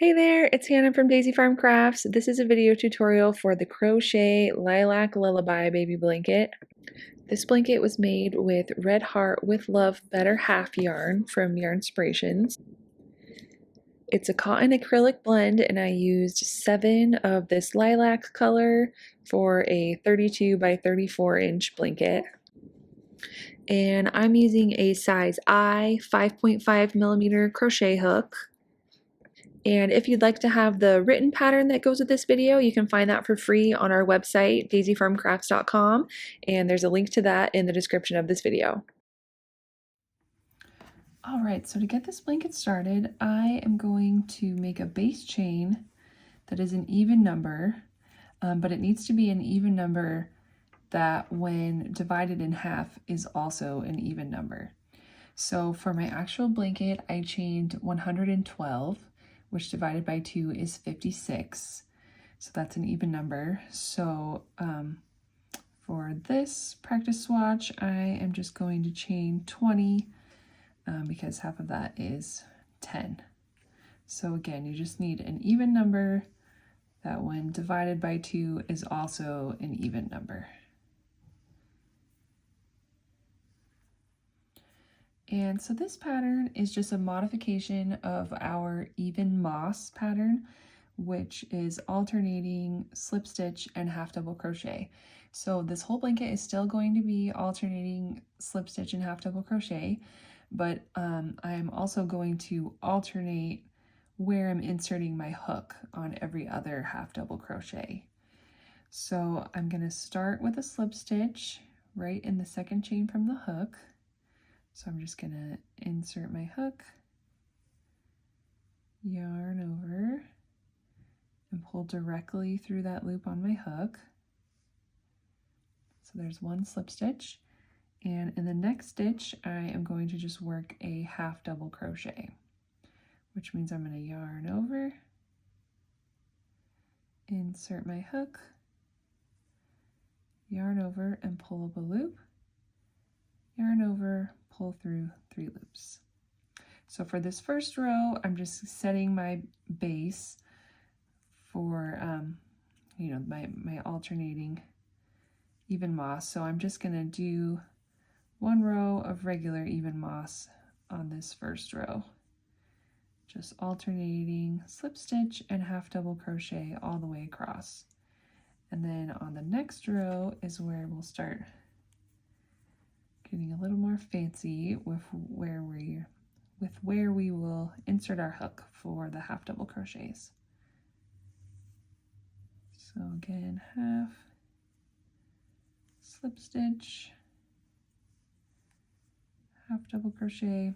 Hey there, it's Hannah from Daisy Farm Crafts. This is a video tutorial for the Crochet Lilac Lullaby baby blanket. This blanket was made with Red Heart with Love Better Half yarn from Yarnspirations. It's a cotton acrylic blend and I used 7 of this lilac color for a 32 by 34 inch blanket. And I'm using a size I 5.5 millimeter crochet hook. And if you'd like to have the written pattern that goes with this video, you can find that for free on our website, daisyfarmcrafts.com, and there's a link to that in the description of this video. All right, so to get this blanket started, I am going to make a base chain that is an even number, but it needs to be an even number that when divided in half is also an even number. So for my actual blanket, I chained 112, which divided by 2 is 56. So that's an even number. So for this practice swatch, I am just going to chain 20 because half of that is 10. So again, you just need an even number that when divided by 2 is also an even number. And so this pattern is just a modification of our even moss pattern, which is alternating slip stitch and half double crochet. So this whole blanket is still going to be alternating slip stitch and half double crochet, but I'm also going to alternate where I'm inserting my hook on every other half double crochet. So I'm going to start with a slip stitch right in the second chain from the hook. So I'm just going to insert my hook, yarn over, and pull directly through that loop on my hook. So there's one slip stitch, and in the next stitch I am going to just work a half double crochet, which means I'm going to yarn over, insert my hook, yarn over and pull up a loop, yarn over, pull through 3 loops. So for this first row, I'm just setting my base for, my alternating even moss. So I'm just going to do 1 row of regular even moss on this first row. Just alternating slip stitch and half double crochet all the way across. And then on the next row is where we'll start getting a little more fancy with where we will insert our hook for the half double crochets. So again, half slip stitch, half double crochet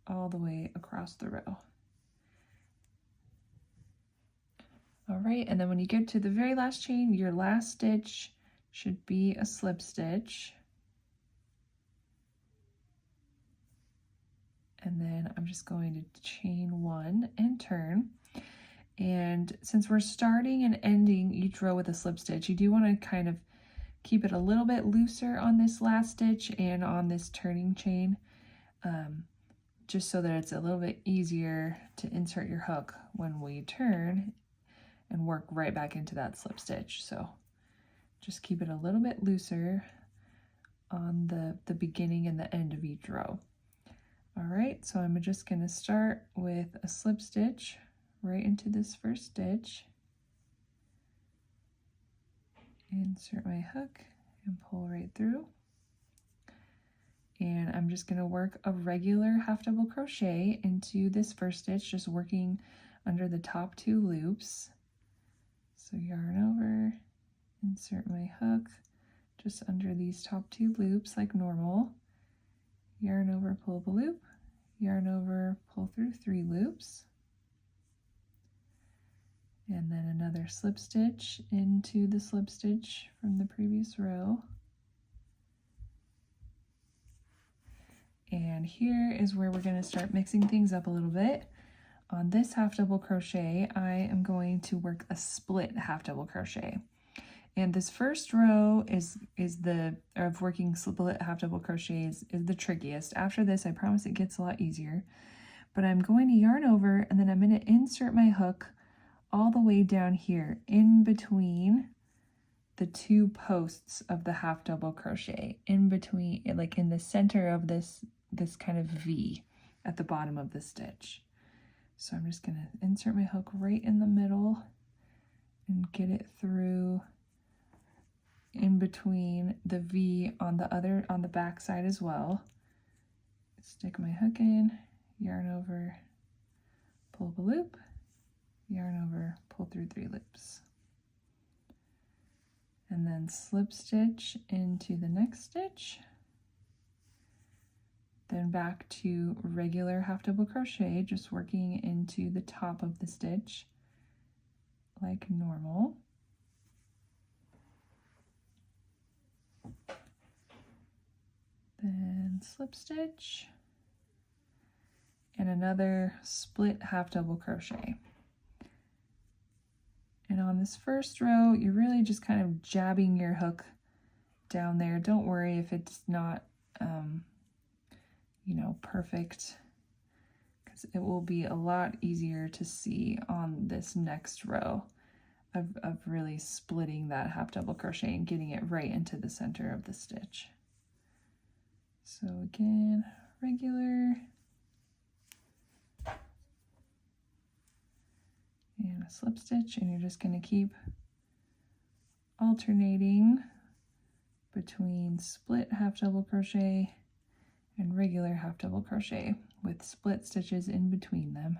all the way across the row. All right, and then when you get to the very last chain, your last stitch should be a slip stitch. And then I'm just going to chain 1 and turn. And since we're starting and ending each row with a slip stitch, you do want to kind of keep it a little bit looser on this last stitch and on this turning chain, just so that it's a little bit easier to insert your hook when we turn and work right back into that slip stitch. So just keep it a little bit looser on the beginning and the end of each row. All right, so I'm just going to start with a slip stitch right into this first stitch, insert my hook and pull right through. And I'm just going to work a regular half double crochet into this first stitch, just working under the top 2 loops. So yarn over, insert my hook just under these top 2 loops like normal, yarn over, pull up a loop, yarn over, pull through 3 loops, and then another slip stitch into the slip stitch from the previous row. And here is where we're going to start mixing things up a little bit. On this half double crochet, I am going to work a split half double crochet. And this first row of working split half double crochets is the trickiest. After this, I promise it gets a lot easier. but I'm going to yarn over and then I'm going to insert my hook all the way down here in between the two posts of the half double crochet, in between, like in the center of this kind of V at the bottom of the stitch. So I'm just going to insert my hook right in the middle and get it through in between the V on the back side as well. Stick my hook in, yarn over, pull up a loop, yarn over, pull through 3 loops. And then slip stitch into the next stitch. Then back to regular half double crochet, just working into the top of the stitch like normal. Then slip stitch and another split half double crochet. And on this first row, you're really just kind of jabbing your hook down there. Don't worry if it's not, you know, perfect, because it will be a lot easier to see on this next row of really splitting that half double crochet and getting it right into the center of the stitch. So again, regular, and a slip stitch, and you're just going to keep alternating between split half double crochet and regular half double crochet with split stitches in between them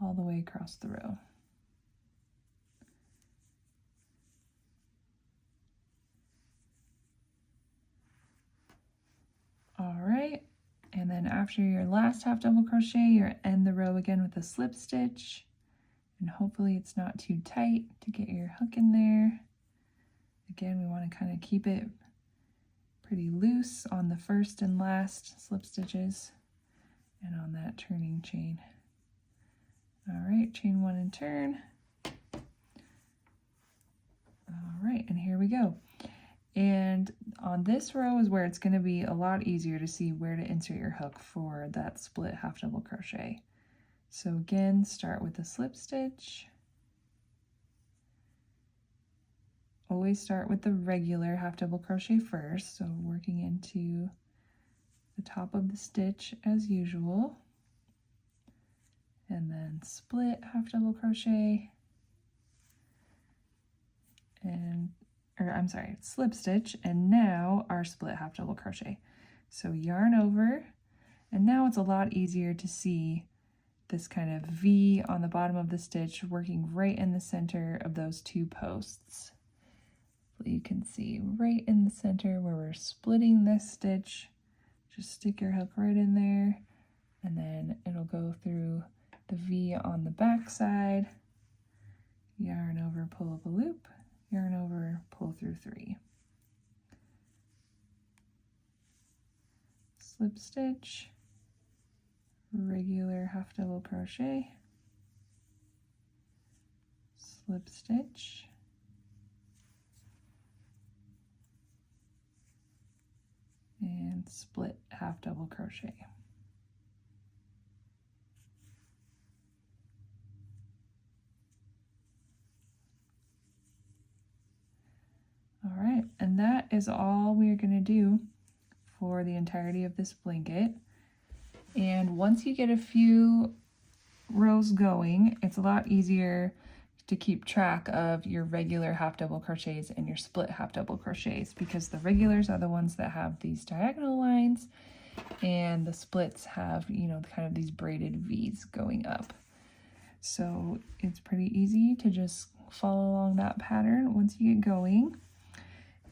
all the way across the row. All right, and then after your last half double crochet, you end the row again with a slip stitch. And hopefully it's not too tight to get your hook in there. Again, we want to kind of keep it pretty loose on the first and last slip stitches and on that turning chain. All right, chain 1 and turn. All right, and here we go. And on this row is where it's going to be a lot easier to see where to insert your hook for that split half double crochet. So again, start with a slip stitch. Always start with the regular half double crochet first, so working into the top of the stitch as usual. And then split half double crochet and, slip stitch, and now our split half double crochet. So yarn over, and now it's a lot easier to see this kind of V on the bottom of the stitch working right in the center of those two posts. So you can see right in the center where we're splitting this stitch, just stick your hook right in there, and then it'll go through the V on the back side, yarn over, pull up a loop, yarn over, pull through 3. Slip stitch, regular half double crochet, slip stitch, and split half double crochet. All right, and that is all we're going to do for the entirety of this blanket. And once you get a few rows going, it's a lot easier to keep track of your regular half double crochets and your split half double crochets, because the regulars are the ones that have these diagonal lines and the splits have, you know, kind of these braided V's going up. So it's pretty easy to just follow along that pattern once you get going.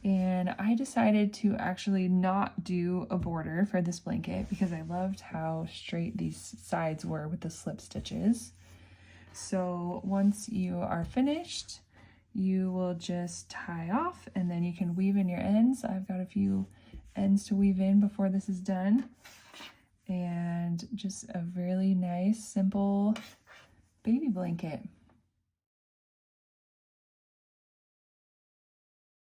And I decided to actually not do a border for this blanket because I loved how straight these sides were with the slip stitches. So once you are finished, you will just tie off and then you can weave in your ends. I've got a few ends to weave in before this is done. And just a really nice, simple baby blanket.